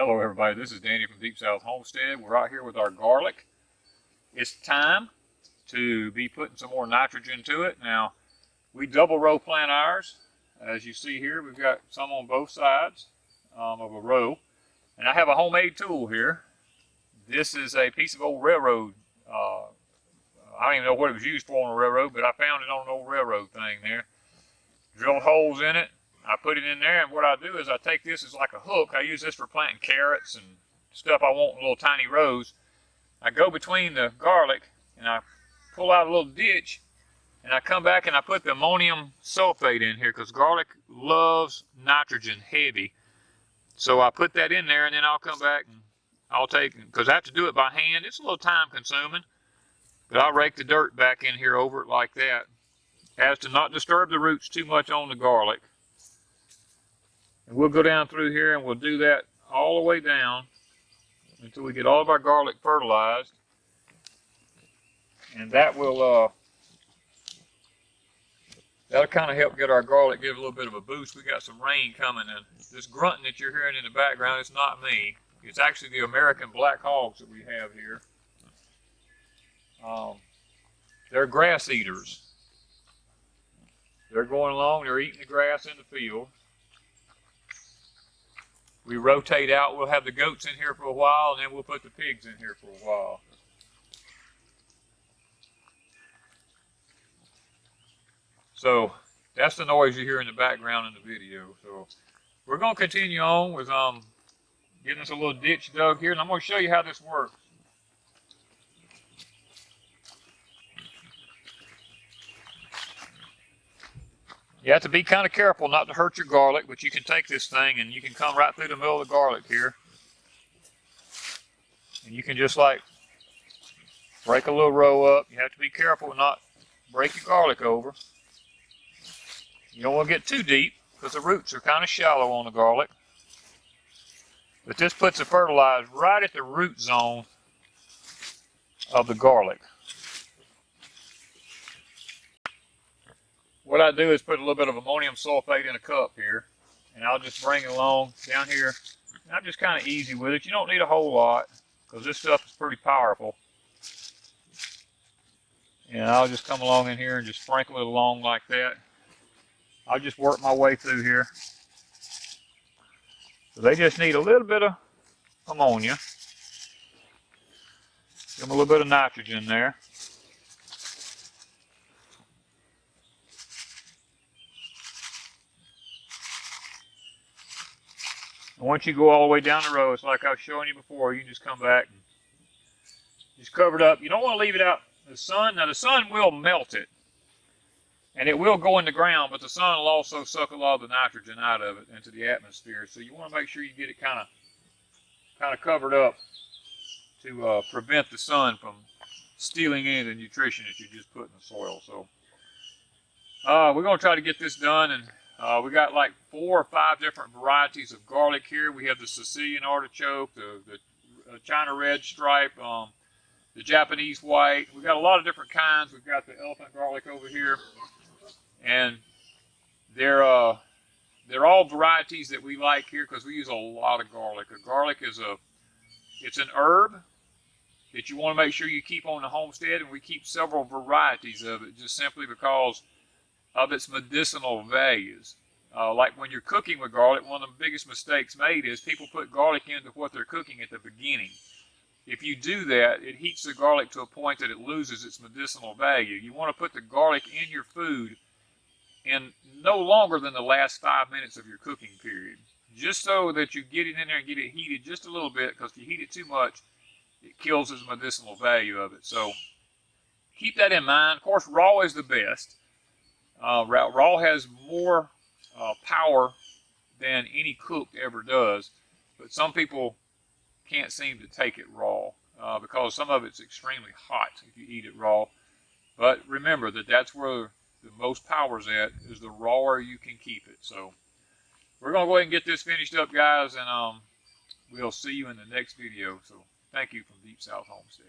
Hello everybody, this is Danny from Deep South Homestead. We're out here with our garlic. It's time to be putting some more nitrogen to it. Now, we double row plant ours. As you see here, we've got some on both sides of a row. And I have a homemade tool here. This is a piece of old railroad. I don't even know what it was used for on a railroad, but I found it on an old railroad thing there. Drilled holes in it. I put it in there, and what I do is I take this as like a hook. I use this for planting carrots and stuff I want in little tiny rows. I go between the garlic, and I pull out a little ditch, and I come back and I put the ammonium sulfate in here because garlic loves nitrogen heavy. So I put that in there, and then I'll come back and I'll take, because I have to do it by hand. It's a little time consuming, but I'll rake the dirt back in here over it like that, as to not disturb the roots too much on the garlic. And we'll go down through here and we'll do that all the way down until we get all of our garlic fertilized. And that will that'll kind of help get our garlic, give a little bit of a boost. We got some rain coming, and this grunting that you're hearing in the background, it's not me. It's actually the American black hogs that we have here. They're grass eaters. They're going along, they're eating the grass in the field. We rotate out. We'll have the goats in here for a while, and then we'll put the pigs in here for a while. So that's the noise you hear in the background in the video. So we're going to continue on with getting us a little ditch dug here, and I'm going to show you how this works. You have to be kind of careful not to hurt your garlic, but you can take this thing and you can come right through the middle of the garlic here. And you can just like break a little row up. You have to be careful not break your garlic over. You don't want to get too deep because the roots are kind of shallow on the garlic. But this puts the fertilizer right at the root zone of the garlic. What I do is put a little bit of ammonium sulfate in a cup here, and I'll just bring it along down here. And I'm just kind of easy with it. You don't need a whole lot because this stuff is pretty powerful. And I'll just come along in here and just sprinkle it along like that. I'll just work my way through here. So they just need a little bit of ammonia. Give them a little bit of nitrogen there. And once you go all the way down the row, it's like I was showing you before, you can just come back and just cover it up. You don't want to leave it out in the sun. Now the sun will melt it, and it will go in the ground, but the sun will also suck a lot of the nitrogen out of it into the atmosphere. So you want to make sure you get it kind of covered up to prevent the sun from stealing any of the nutrition that you just put in the soil. So we're going to try to get this done, and we got like 4 or 5 different varieties of garlic here. We have the Sicilian artichoke, the China red stripe, the Japanese white. We've got a lot of different kinds. We've got the elephant garlic over here, and they're all varieties that we like here because we use a lot of garlic. Garlic is it's an herb that you want to make sure you keep on the homestead, and we keep several varieties of it just simply because of its medicinal values. Like when you're cooking with garlic, one of the biggest mistakes made is people put garlic into what they're cooking at the beginning. If you do that, it heats the garlic to a point that it loses its medicinal value. You want to put the garlic in your food in no longer than the last 5 minutes of your cooking period, just so that you get it in there and get it heated just a little bit, because if you heat it too much, it kills its medicinal value of it. So keep that in mind. Of course, raw is the best. Raw has more power than any cooked ever does, but some people can't seem to take it raw because some of it's extremely hot if you eat it raw. But remember that that's where the most power's at, is the rawer you can keep it. So we're going to go ahead and get this finished up, guys, and we'll see you in the next video. So thank you from Deep South Homestead.